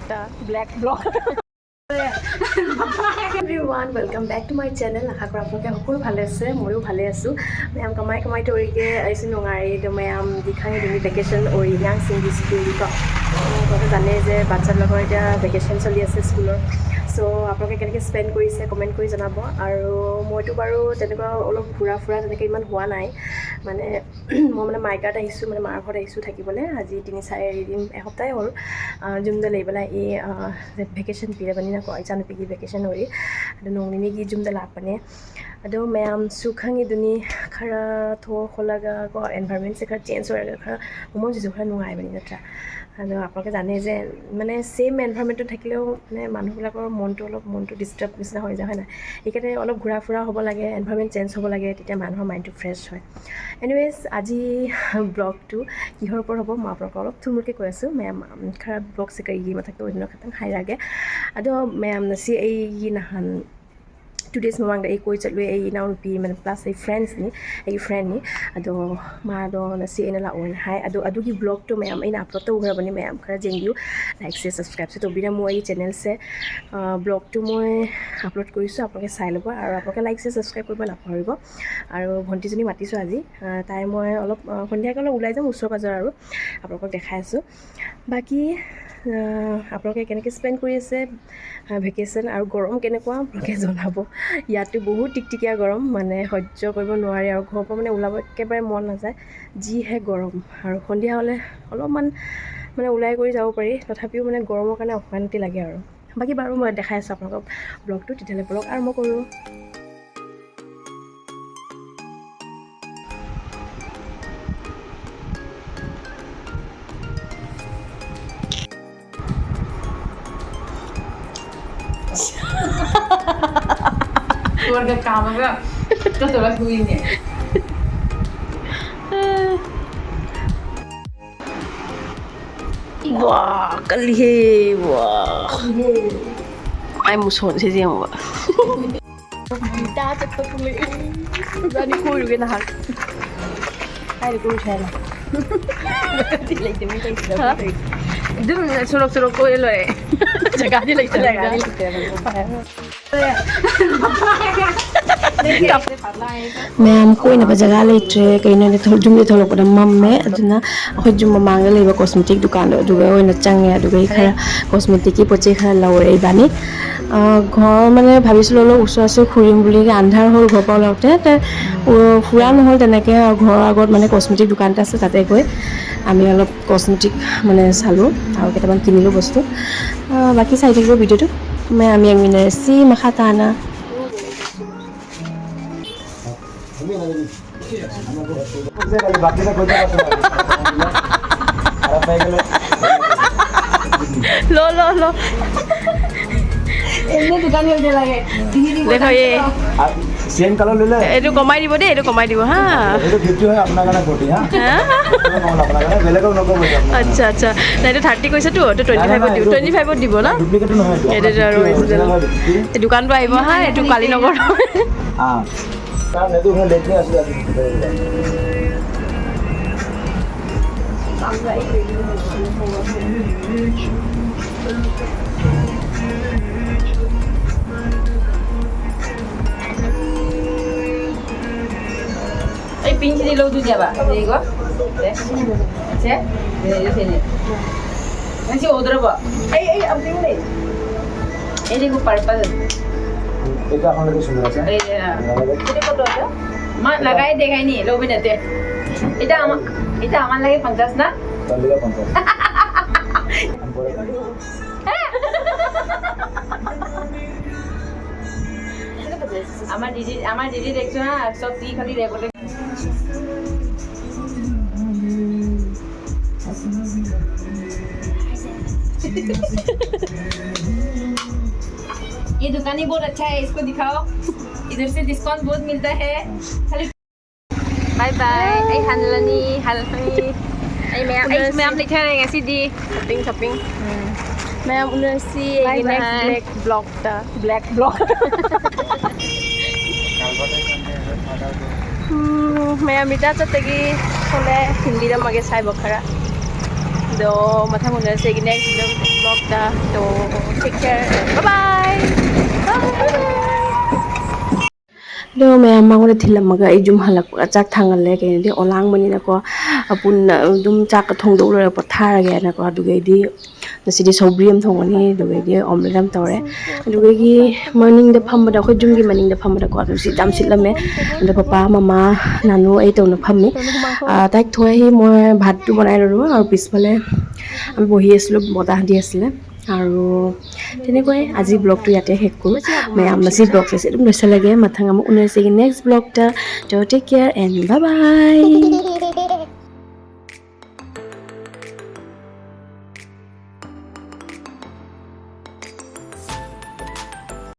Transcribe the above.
ব্লগটা black blog everyone, welcome back to my channel. আশা কৰোঁ আপোনালোকে সকলো ভালে আছে, ময়ো ভালে আছোঁ। মেয়াম কামাই তৰিকে আহিছো নঙাৰি তো মেয়াম দিখাঙে দিনি ভেকেশ্যন অৰি নাং চিংগি স্কুল ক আপোনালোকে জানে যে বাচ্চাবিলাকৰ এতিয়া ভেকেশ্যন চলি আছে স্কুলৰ। চ' আপোনালোকে কেনেকৈ স্পেণ্ড কৰিছে কমেণ্ট কৰি জনাব। আৰু মইতো বাৰু তেনেকুৱা অলপ ঘূৰা ফুৰা তেনেকৈ ইমান হোৱা নাই, মানে মই মানে মাইকাত আহিছোঁ, মানে মাৰ ঘৰত আহিছোঁ থাকিবলৈ। আজি 3-4 দিন এসপ্তাহে হ'ল জুমদা লৈ পেলাই এই vacation পিৰাবানি na ko ay sana pigi vacation ori ado nong ni gi jumda lapane ado mayam sukhangi duni khara tho kholaga ko environment se khara change horaga khara mon jisu khara nungai bani natra ado apnaloke jane je mane same environment thakileo mane manu bilakor monto disturb nisna hoy ja hoy na ekate olop ghura fura hobo lage, environment change hobo lage, titia manhor mind to fresh hoy. Anyways aji blog to kihor por hobo ma apnalok olop thulmurke koi asu mayam khara blog se kai gi mathak to odino khatang hai rage ado mayam na si ay nahan 2 days mamang da ay koi chatlu ay naw pi man plus ay friends ni ay friend ni ado ma do na si ay nala on hai ado ki blog to mayam ay na upload to gra bani mayam khara jeng diu like se subscribe se to bina mo ay channel se blog to moi upload korisu apnaloke sai lobo aru apnaloke like se subscribe koriba naparibo aru bhonti joni matisu aji tai moi olop khondia kala ulai jam usor pajor aru apnalok dekhai asu baki আপোনালোকে কেনেকৈ spend কৰি আছে vacation আৰু গৰম কেনেকুৱা আপোনালোকে জনাব। ইয়াতো বহুত টিকটিকীয়া গৰম, মানে সহ্য কৰিব নোৱাৰি আৰু ঘৰৰ পৰা মানে ওলাব একেবাৰে মন নাযায়, যিহে গৰম। আৰু সন্ধিয়া হ'লে অলপমান মানে ওলাই কৰি যাব পাৰি, তথাপিও মানে গৰমৰ কাৰণে অশান্তি লাগে আৰু। বাকী বাৰু মই দেখাই আছোঁ আপোনালোকক ব্লগটো, তেতিয়াহ'লে ব্লগ আৰম্ভ কৰোঁ। Keluarga kamu gak? Terus coba kuingnya. wah kali he wah ay muson si siya mo da cepet puli berani kuy juga nah ay di kuy siya tidak itu minta itu dum surok ko elo eh jaga di lagi jaga di ma'am कोई ना जगह लेट्रे कहीं ना जुम थोड़ा मम्मे अदुना अखोई जुम मांग लेबा cosmetic दुकान दुगा ओइना चंगे दुगा खरा कॉस्मेटिक की पचे खरा लवरे बानी घर माने भाबिसिलो लो उसर खुरिम बुली आंधार होल घर पा लाउते ते फुरा নহল তেনেকে घर আগত মানে कॉस्मेटिक दुकान আছে তাতে গৈ আমি অলপ कॉस्मेटिक মানে চালো আৰু কেটামান কিনিলো বস্তু বাকি চাই থাকিব ভিডিওটো मैं আমি এক মিনিট সি মাখাতানা lo Ini bukan yang dia lagi. देखो ये सेम कलर ले ले एटु कमाई দিব দে এটু कमाई দিব हा एटु 50 হয় আপনার কাছে 40 হ্যাঁ আপনার কাছে বেলেগও নকব আচ্ছা আচ্ছা না এটা 30 কইছে তো 25 দিব 25 দিব না ডুপ্লিকেট নহয় এটা আৰু এই দোকানটো আহিব হা এটু কালি নগৰ হ্যাঁ কারণ এটু ওখানে লেটে আসলে Ay, pinche di lo tu dia ba? Digo. ¿Sí? De sini. Nanti order ba? Ay, ab tingin ni. Ini ko purple. এটা এখন লাগে সুন্দর আছে Ay, ini ko to. Ma lagay dekhai ni, lo binate. Ita aman lagi 50 na? তার লিগা 50 আমার দিদি দেখছো না সব তুই খালি রেকর্ডে ये दुकान ही बहुत अच्छा है, इसको दिखाओ। इधर से डिस्काउंट बहुत मिलता है। bye bye ay hanlani ay ma'am lihat yang sih di shopping ma'am udah sih Bye, ini bye. black blog ta black blog ma'am ita tagi kole hindi na mage sai bokhara do matha muna se next vlog ব্লগটা তো tech care bye ꯑꯗꯣ ꯃꯌꯥꯝ ꯃꯉꯣꯟꯗ ꯊꯤꯜꯂꯝꯃꯒ ꯑꯩ ꯌꯨꯝ ꯍꯜꯂꯛꯄꯒ ꯆꯥꯛ ꯊꯥꯡꯒꯠꯂꯦ ꯀꯩꯅꯣꯗꯤ ꯑꯣꯂꯥꯡꯕꯅꯤꯅꯀꯣ ꯄꯨꯟꯅ ꯑꯗꯨꯝ ꯆꯥꯛꯀ ꯊꯣꯡꯗꯣꯛ ꯂꯣꯏꯔꯒ ꯄꯣꯊꯥꯔꯒꯦꯅꯀꯣ ꯑꯗꯨꯒꯩꯗꯤ ꯉꯁꯤꯗꯤ ꯁꯧꯒ꯭ꯔꯤ ꯑꯃ ꯊꯣꯡꯒꯅꯤ ꯑꯗꯨꯒꯩꯗꯤ ꯑꯣꯝꯂꯦꯠ ꯑꯃ ꯇꯧꯔꯦ ꯑꯗꯨꯒꯩꯒꯤ ꯃꯅꯤꯡꯗ ꯐꯝꯕꯗ ꯑꯩꯈꯣꯏ ꯌꯨꯝꯒꯤ ꯃꯅꯤꯡꯗ ꯐꯝꯕꯗꯀꯣ ꯅꯨꯡꯁꯤꯠ ꯌꯥꯝ সিটলামে আৰু পাপা মামা নানু এই তৌন ফামি তাইক থৈ আহি মই ভাতটো বনাই ল'লোঁ আৰু পিছফালে আমি বহি আছিলোঁ বতাহ দি আছিলে আৰু তেনেকৈ আজি ব্লগটো ইয়াতে শেষ কৰোঁ ꯃꯌꯥꯝ ꯉꯁꯤ ব্লগꯁꯦ ꯑꯗꯨꯝ ꯂꯣꯏꯁꯤꯜꯂꯒꯦ ꯃꯊꯪ ꯑꯃꯨꯛ ꯎꯅꯔꯁꯤ ꯅꯦꯛꯁট ব্ꯂꯣꯒꯇ ꯇꯦꯛ ꯀꯦꯌꯔ ꯑꯦꯟ ꯕꯥꯏ ꯕꯥꯏ